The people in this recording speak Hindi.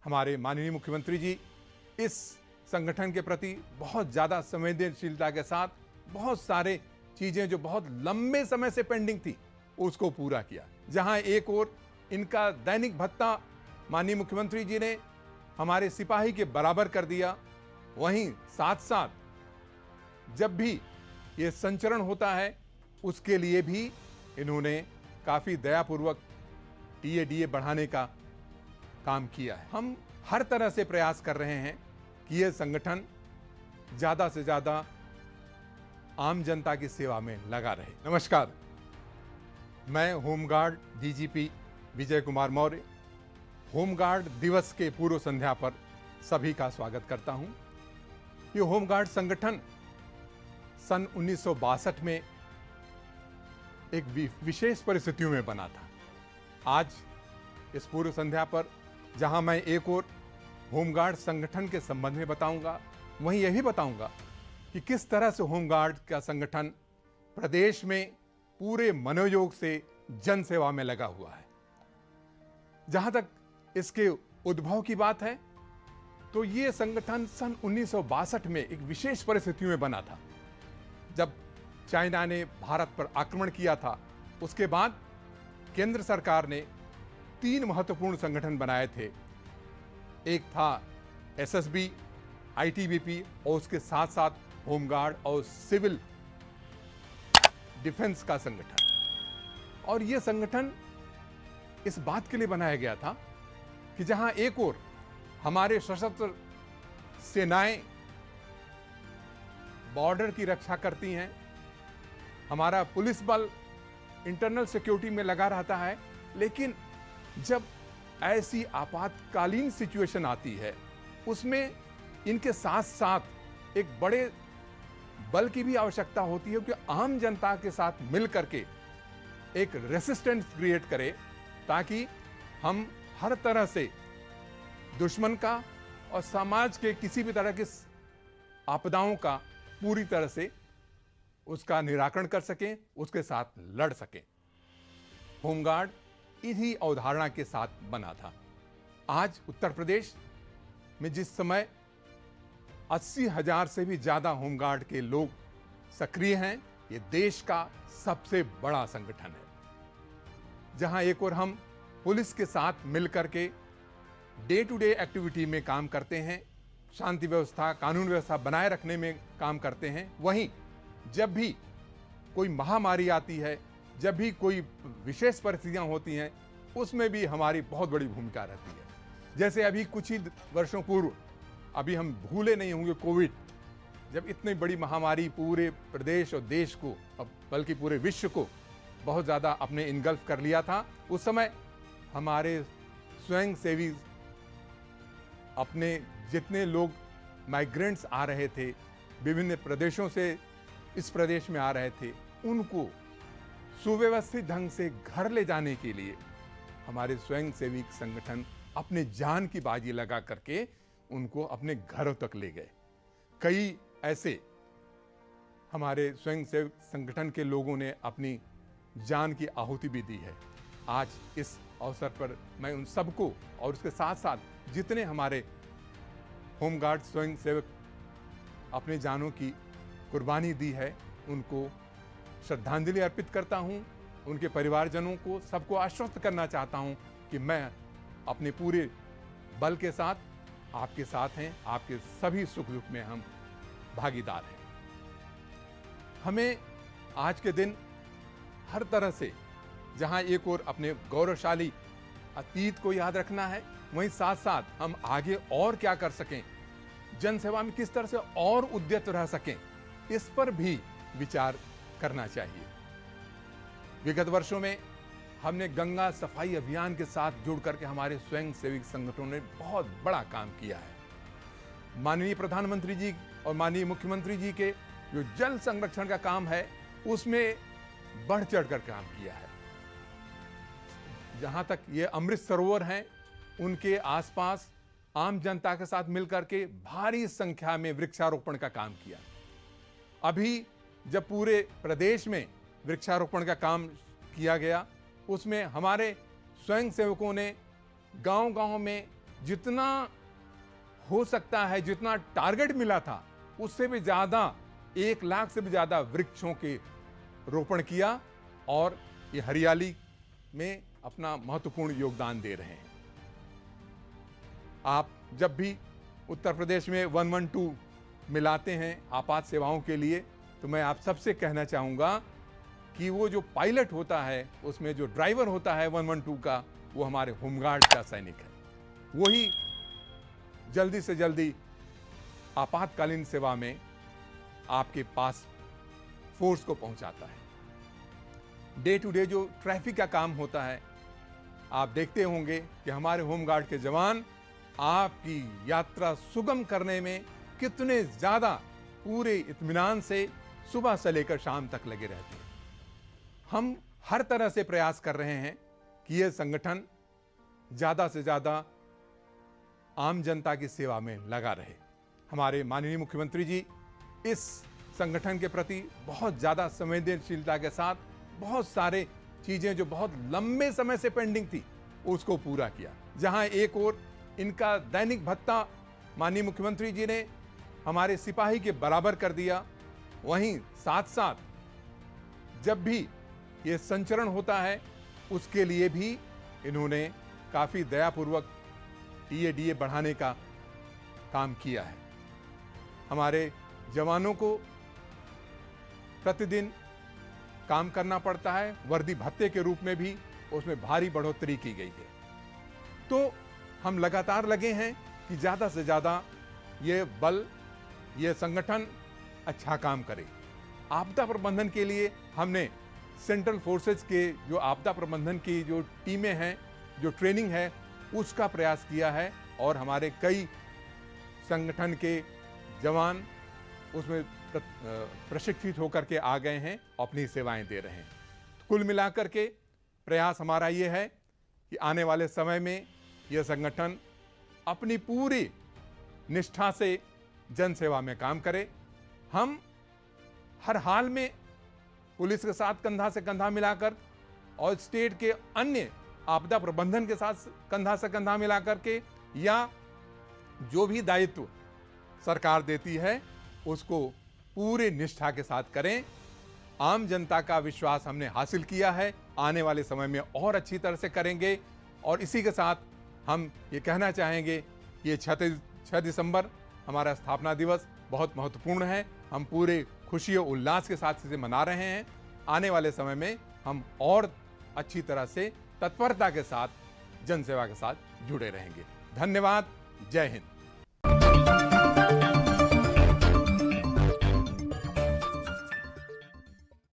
हमारे माननीय मुख्यमंत्री जी इस संगठन के प्रति बहुत ज़्यादा संवेदनशीलता के साथ बहुत सारे चीज़ें जो बहुत लंबे समय से पेंडिंग थी उसको पूरा किया। जहां एक ओर इनका दैनिक भत्ता माननीय मुख्यमंत्री जी ने हमारे सिपाही के बराबर कर दिया, वहीं साथ साथ जब भी ये संचरण होता है उसके लिए भी इन्होंने काफ़ी दयापूर्वक टीए बढ़ाने का काम किया है। हम हर तरह से प्रयास कर रहे हैं कि यह संगठन ज़्यादा से ज़्यादा आम जनता की सेवा में लगा रहे। नमस्कार, मैं home guard DGP Vijay Kumar Maurya home guard दिवस के पूर्व संध्या पर सभी का स्वागत करता हूं। ये होमगार्ड संगठन सन 1962 में एक विशेष परिस्थितियों में बना था। आज इस पूर्व संध्या पर जहां मैं एक और होमगार्ड संगठन के संबंध में बताऊंगा, वहीं यह भी बताऊंगा कि किस तरह से होमगार्ड का संगठन प्रदेश में पूरे मनोयोग से जन सेवा में लगा हुआ है। जहां तक इसके उद्भव की बात है तो यह संगठन सन 1962 में एक विशेष परिस्थितियों में बना था। जब चाइना ने भारत पर आक्रमण किया था, उसके बाद केंद्र सरकार ने 3 महत्वपूर्ण संगठन बनाए थे। एक था एसएसबी, आईटीबीपी और उसके साथ साथ होमगार्ड और सिविल डिफेंस का संगठन। और यह संगठन इस बात के लिए बनाया गया था कि जहां एक ओर हमारे सशस्त्र सेनाएं बॉर्डर की रक्षा करती हैं, हमारा पुलिस बल इंटरनल सिक्योरिटी में लगा रहता है, लेकिन जब ऐसी आपातकालीन सिचुएशन आती है उसमें इनके साथ साथ एक बड़े बल की भी आवश्यकता होती है कि आम जनता के साथ मिल करके एक रेसिस्टेंस क्रिएट करे, ताकि हम हर तरह से दुश्मन का और समाज के किसी भी तरह की आपदाओं का पूरी तरह से उसका निराकरण कर सकें, उसके साथ लड़ सकें। होमगार्ड इन्हीं अवधारणा के साथ बना था। आज उत्तर प्रदेश में जिस समय 80,000 से भी ज्यादा होमगार्ड के लोग सक्रिय हैं, ये देश का सबसे बड़ा संगठन है। जहां एक और हम पुलिस के साथ मिलकर के डे टू डे एक्टिविटी में काम करते हैं, शांति व्यवस्था, कानून व्यवस्था बनाए रखने में काम करते हैं, वहीं जब भी कोई महामारी आती है, जब भी कोई विशेष परिस्थितियां होती हैं, उसमें भी हमारी बहुत बड़ी भूमिका रहती है। जैसे अभी कुछ ही वर्षों पूर्व, अभी हम भूले नहीं होंगे, कोविड, जब इतनी बड़ी महामारी पूरे प्रदेश और देश को, बल्कि पूरे विश्व को बहुत ज़्यादा अपने इनगल्फ कर लिया था, उस समय हमारे स्वयंसेवी अपने जितने लोग माइग्रेंट्स आ रहे थे, विभिन्न प्रदेशों से इस प्रदेश में आ रहे थे, उनको सुव्यवस्थित ढंग से घर ले जाने के लिए हमारे स्वयंसेवी संगठन अपने जान की बाजी लगा करके उनको अपने घरों तक ले गए। कई ऐसे हमारे स्वयंसेवी संगठन के लोगों ने अपनी जान की आहुति भी दी है। आज इस अवसर पर मैं उन सबको और उसके साथ साथ जितने हमारे होमगार्ड स्वयंसेवक अपने जानों की कुर्बानी दी है, उनको श्रद्धांजलि अर्पित करता हूं। उनके परिवारजनों को सबको आश्वस्त करना चाहता हूं कि मैं अपने पूरे बल के साथ आपके साथ हैं, आपके सभी सुख दुख में हम भागीदार हैं। हमें आज के दिन हर तरह से जहां एक ओर अपने गौरवशाली अतीत को याद रखना है, वहीं साथ साथ हम आगे और क्या कर सकें, जनसेवा में किस तरह से और उद्यत रह सकें, इस पर भी विचार करना चाहिए। विगत वर्षों में हमने गंगा सफाई अभियान के साथ जुड़ करके हमारे स्वयंसेवी संगठनों ने बहुत बड़ा काम किया है। माननीय प्रधानमंत्री जी और माननीय मुख्यमंत्री जी के जो जल संरक्षण का काम है, उसमें बढ़ चढ़कर काम किया है। जहां तक ये अमृत सरोवर हैं, उनके आसपास आम जनता के साथ मिलकर के भारी संख्या में वृक्षारोपण का काम किया। अभी जब पूरे प्रदेश में वृक्षारोपण का काम किया गया, उसमें हमारे स्वयंसेवकों ने गांव-गांव में जितना हो सकता है, जितना टारगेट मिला था, उससे भी ज्यादा 1 लाख से भी ज्यादा वृक्षों के रोपण किया और ये हरियाली में अपना महत्वपूर्ण योगदान दे रहे हैं। आप जब भी उत्तर प्रदेश में 112 मिलाते हैं आपात सेवाओं के लिए, तो मैं आप सबसे कहना चाहूँगा कि वो जो पायलट होता है, उसमें जो ड्राइवर होता है 112 का, वो हमारे होमगार्ड का सैनिक है। वही जल्दी से जल्दी आपातकालीन सेवा में आपके पास फोर्स को पहुंचाता है। डे टू डे जो ट्रैफिक का काम होता है, आप देखते होंगे कि हमारे होमगार्ड के जवान आपकी यात्रा सुगम करने में कितने ज्यादा पूरे इत्मीनान से सुबह से लेकर शाम तक लगे रहते हैं। हम हर तरह से प्रयास कर रहे हैं कि यह संगठन ज्यादा से ज्यादा आम जनता की सेवा में लगा रहे। हमारे माननीय मुख्यमंत्री जी इस संगठन के प्रति बहुत ज्यादा संवेदनशीलता के साथ बहुत सारे चीजें जो बहुत लंबे समय से पेंडिंग थी, उसको पूरा किया। जहां एक ओर इनका दैनिक भत्ता माननीय मुख्यमंत्री जी ने हमारे सिपाही के बराबर कर दिया, वहीं साथ साथ जब भी ये संचरण होता है उसके लिए भी इन्होंने काफी दयापूर्वक टीए बढ़ाने का काम किया है। हमारे जवानों को प्रतिदिन काम करना पड़ता है, वर्दी भत्ते के रूप में भी उसमें भारी बढ़ोतरी की गई है। तो हम लगातार लगे हैं कि ज्यादा से ज्यादा ये बल, ये संगठन अच्छा काम करे। आपदा प्रबंधन के लिए हमने सेंट्रल फोर्सेज के जो आपदा प्रबंधन की जो टीमें हैं, जो ट्रेनिंग है, उसका प्रयास किया है और हमारे कई संगठन के जवान उसमें प्रशिक्षित होकर के आ गए हैं, अपनी सेवाएं दे रहे हैं। कुल मिलाकर के प्रयास हमारा ये है कि आने वाले समय में यह संगठन अपनी पूरी निष्ठा से जन सेवा में काम करे। हम हर हाल में पुलिस के साथ कंधा से कंधा मिलाकर और स्टेट के अन्य आपदा प्रबंधन के साथ कंधा से कंधा मिलाकर के, या जो भी दायित्व सरकार देती है उसको पूरे निष्ठा के साथ करें। आम जनता का विश्वास हमने हासिल किया है, आने वाले समय में और अच्छी तरह से करेंगे। और इसी के साथ हम ये कहना चाहेंगे, ये 6 दिसंबर हमारा स्थापना दिवस बहुत महत्वपूर्ण है। हम पूरे खुशी और उल्लास के साथ इसे मना रहे हैं। आने वाले समय में हम और अच्छी तरह से तत्परता के साथ जनसेवा के साथ जुड़े रहेंगे। धन्यवाद। जय हिंद।